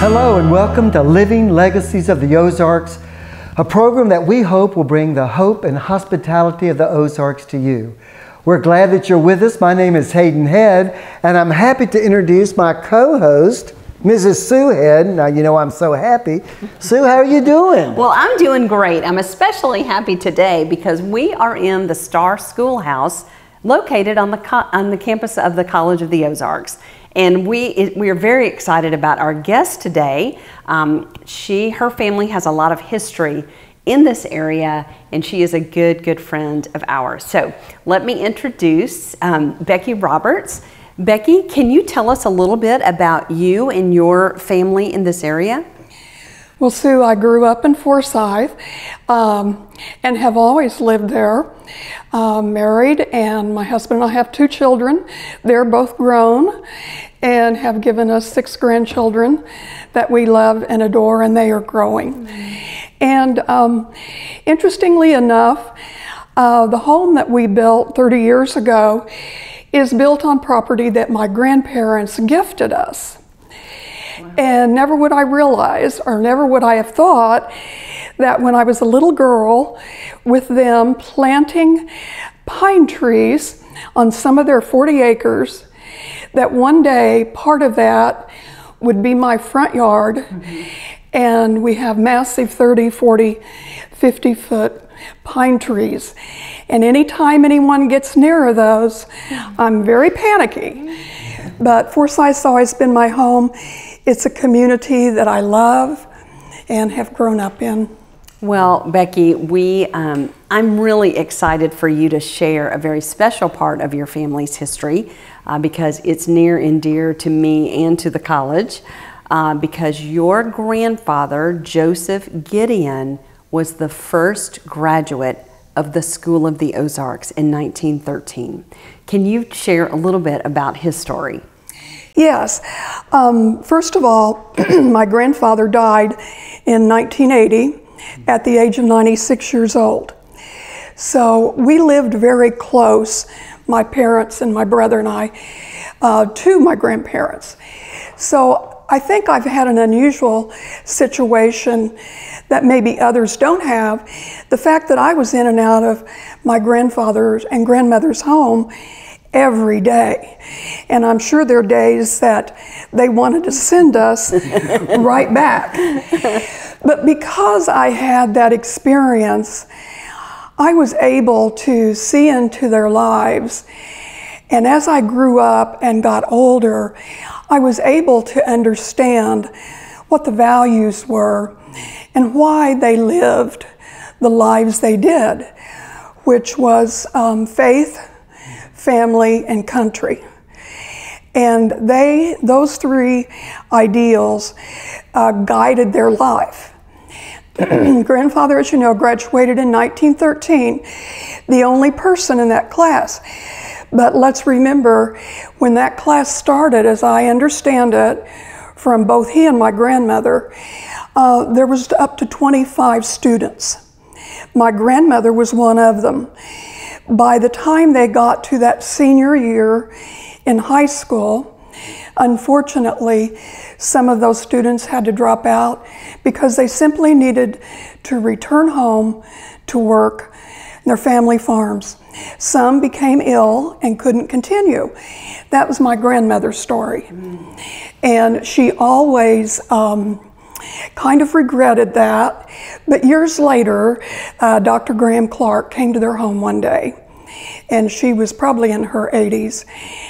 Hello and welcome to Living Legacies of the Ozarks, a program that we hope will bring the hope and hospitality of the Ozarks to you. We're glad that you're with us. My name is Hayden Head, and I'm happy to introduce my co-host, Mrs. Sue Head. Now, you know I'm so happy. Sue, how are you doing? Well, I'm doing great. I'm especially happy today because we are in the Star Schoolhouse located on the campus of the College of the Ozarks. And we are very excited about our guest today. Her family has a lot of history in this area, and she is a good friend of ours. So let me introduce Becky Roberts. Becky, can you tell us a little bit about you and your family in this area? Well, Sue, I grew up in Forsyth and have always lived there. Married, and my husband and I have 2 children. They're both grown and have given us 6 grandchildren that we love and adore, and they are growing. And interestingly enough, the home that we built 30 years ago is built on property that my grandparents gifted us. Wow. And never would I realize, or never would I have thought, that when I was a little girl with them planting pine trees on some of their 40 acres, that one day part of that would be my front yard. Mm-hmm. And we have massive 30, 40, 50-foot pine trees. And anytime anyone gets near those, I'm very panicky. But Forsyth's always been my home. It's a community that I love and have grown up in. Well, Becky, I'm really excited for you to share a very special part of your family's history because it's near and dear to me and to the college because your grandfather, Joseph Gideon, was the first graduate of the School of the Ozarks in 1913. Can you share a little bit about his story? Yes. First of all, my grandfather died in 1980 at the age of 96 years old. So we lived very close, my parents and my brother and I, to my grandparents. So I think I've had an unusual situation that maybe others don't have. The fact that I was in and out of my grandfather's and grandmother's home every day. And I'm sure there are days that they wanted to send us right back. But because I had that experience, I was able to see into their lives. And as I grew up and got older, I was able to understand what the values were and why they lived the lives they did, which was faith, family, and country. And those 3 ideals guided their life. Grandfather, as you know, graduated in 1913, the only person in that class. But let's remember, when that class started, as I understand it, from both he and my grandmother, there was up to 25 students. My grandmother was one of them. By the time they got to that senior year in high school, unfortunately, some of those students had to drop out because they simply needed to return home to work their family farms. Some became ill and couldn't continue. That was my grandmother's story. And she always kind of regretted that. But years later, Dr. Graham Clark came to their home one day, and she was probably in her 80s,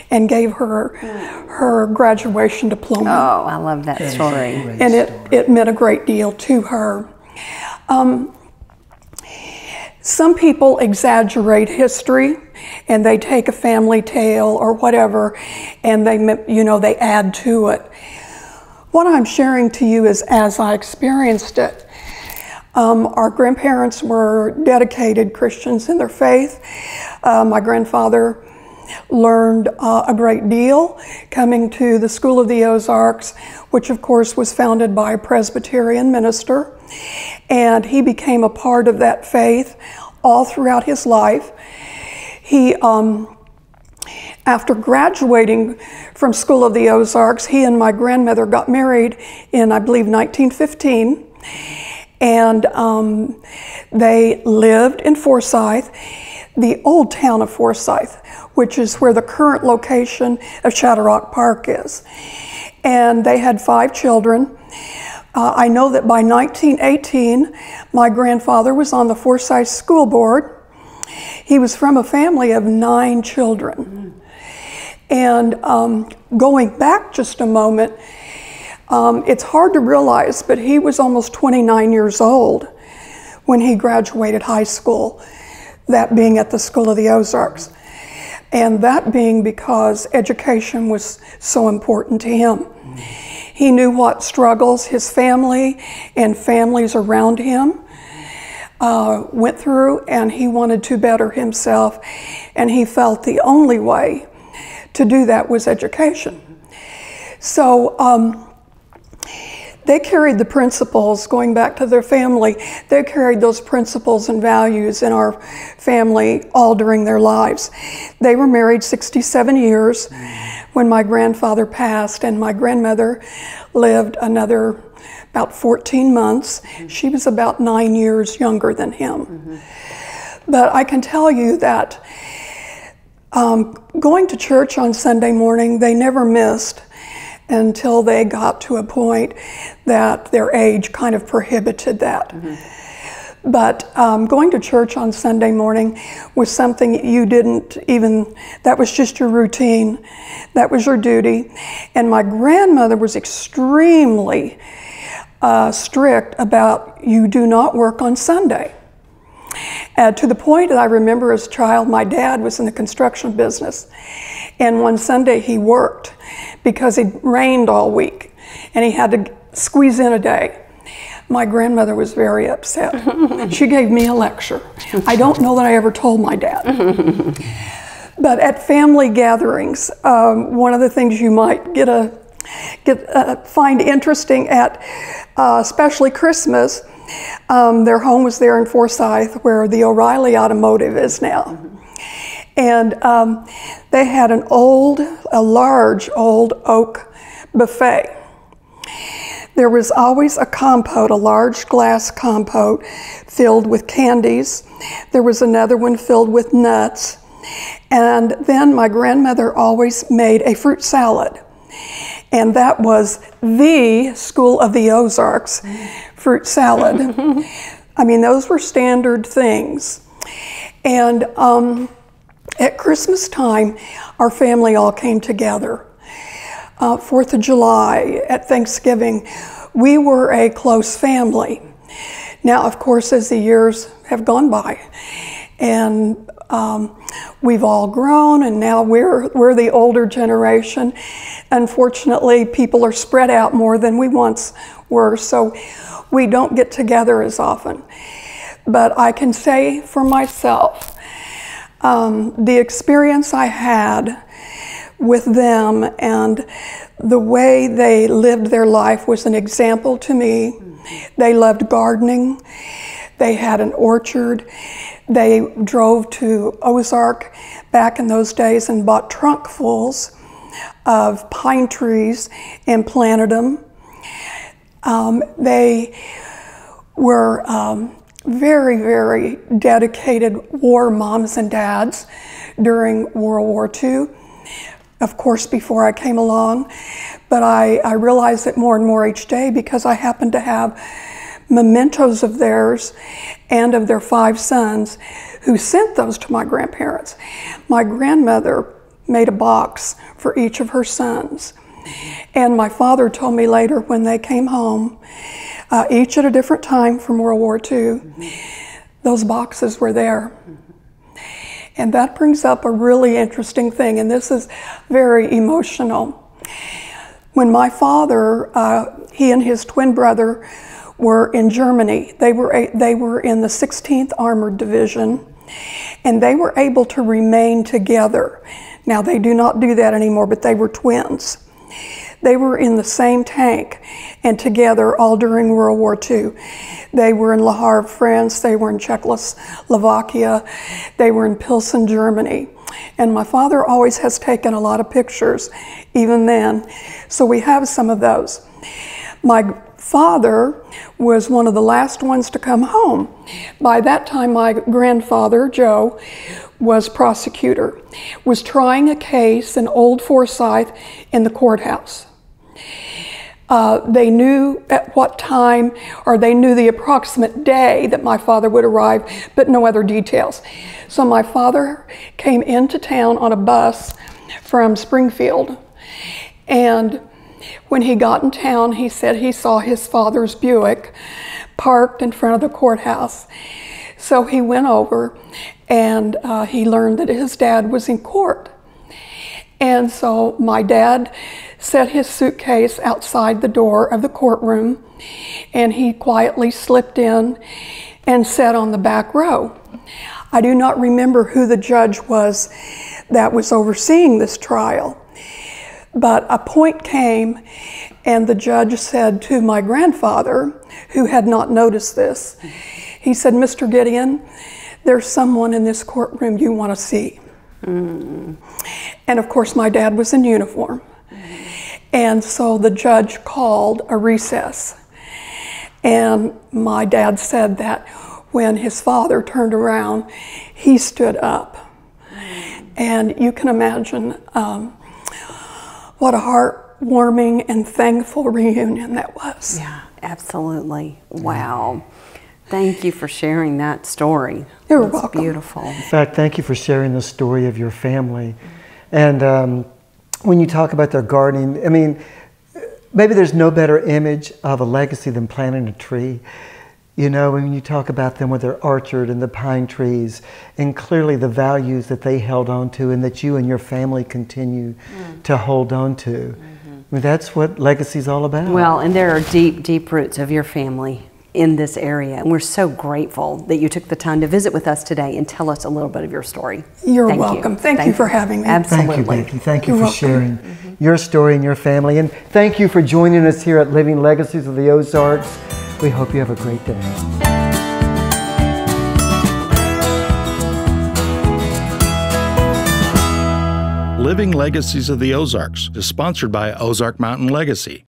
and gave her graduation diploma. Oh, I love that story. And it meant a great deal to her. Some people exaggerate history, and they take a family tale or whatever, and they add to it. What I'm sharing to you is as I experienced it. Our grandparents were dedicated Christians in their faith. My grandfather learned a great deal coming to the School of the Ozarks, which of course was founded by a Presbyterian minister. And he became a part of that faith all throughout his life. He After graduating from School of the Ozarks, he and my grandmother got married in, I believe, 1915. And they lived in Forsyth, the old town of Forsyth, which is where the current location of Shadow Rock Park is. And they had 5 children. I know that by 1918, my grandfather was on the Forsyth School Board. He was from a family of 9 children. And going back just a moment, it's hard to realize, but he was almost 29 years old when he graduated high school, that being at the School of the Ozarks. And that being because education was so important to him. He knew what struggles his family and families around him went through, and he wanted to better himself, and he felt the only way to do that was education. So they carried the principles, going back to their family, they carried those principles and values in our family all during their lives. They were married 67 years when my grandfather passed, and my grandmother lived another about 14 months. She was about 9 years younger than him. But I can tell you that going to church on Sunday morning, they never missed until they got to a point that their age kind of prohibited that. But going to church on Sunday morning was something you didn't even, that was just your routine. That was your duty. And my grandmother was extremely strict about, you do not work on Sunday. To the point that I remember as a child, my dad was in the construction business. And one Sunday he worked because it rained all week and he had to squeeze in a day. My grandmother was very upset. She gave me a lecture. I don't know that I ever told my dad. But at family gatherings, one of the things you might find interesting at especially Christmas, their home was there in Forsyth where the O'Reilly Automotive is now. And they had a large old oak buffet. There was always a compote, a large glass compote filled with candies. There was another one filled with nuts. And then my grandmother always made a fruit salad. And that was the School of the Ozarks fruit salad. I mean, those were standard things. And at Christmas time, our family all came together. 4th of July, at Thanksgiving, we were a close family. Now, of course, as the years have gone by, and we've all grown, and now we're the older generation. Unfortunately, people are spread out more than we once were, so we don't get together as often. But I can say for myself, the experience I had with them and the way they lived their life was an example to me. They loved gardening. They had an orchard. They drove to Ozark back in those days and bought trunkfuls of pine trees and planted them. They were very, very dedicated war moms and dads during World War II. Of course, before I came along, but I realized it more and more each day because I happened to have mementos of theirs and of their 5 sons who sent those to my grandparents. My grandmother made a box for each of her sons. And my father told me later when they came home, each at a different time from World War II, those boxes were there. And that brings up a really interesting thing, and this is very emotional. When my father, he and his twin brother were in Germany, they were in the 16th Armored Division, and they were able to remain together. Now, they do not do that anymore, but they were twins. They were in the same tank and together all during World War II. They were in Le Havre, France. They were in Czechoslovakia. They were in Pilsen, Germany. And my father always has taken a lot of pictures, even then. So we have some of those. My father was one of the last ones to come home. By that time, my grandfather, Joe, was prosecutor, was trying a case in Old Forsyth in the courthouse. They knew at what time, or they knew the approximate day that my father would arrive, but no other details. So my father came into town on a bus from Springfield, and when he got in town, he said he saw his father's Buick parked in front of the courthouse. So he went over, and he learned that his dad was in court. And so my dad set his suitcase outside the door of the courtroom, and he quietly slipped in and sat on the back row. I do not remember who the judge was that was overseeing this trial, but a point came, and the judge said to my grandfather, who had not noticed this, he said, "Mr. Gideon, there's someone in this courtroom you want to see." And of course, my dad was in uniform. And so the judge called a recess. And my dad said that when his father turned around, he stood up. And you can imagine what a heartwarming and thankful reunion that was. Yeah, absolutely. Wow. Thank you for sharing that story. You're That's welcome. Beautiful. In fact, thank you for sharing the story of your family. And when you talk about their gardening, I mean, maybe there's no better image of a legacy than planting a tree. You know, when you talk about them with their orchard and the pine trees, and clearly the values that they held on to and that you and your family continue to hold on to. I mean, that's what legacy is all about. Well, and there are deep, deep roots of your family in this area, and we're so grateful that you took the time to visit with us today and tell us a little bit of your story. You're welcome. Thank you for having me. Absolutely. Thank you, Becky. Thank you You're for welcome. sharing your story and your family. And thank you for joining us here at Living Legacies of the Ozarks. We hope you have a great day. Living Legacies of the Ozarks is sponsored by Ozark Mountain Legacy.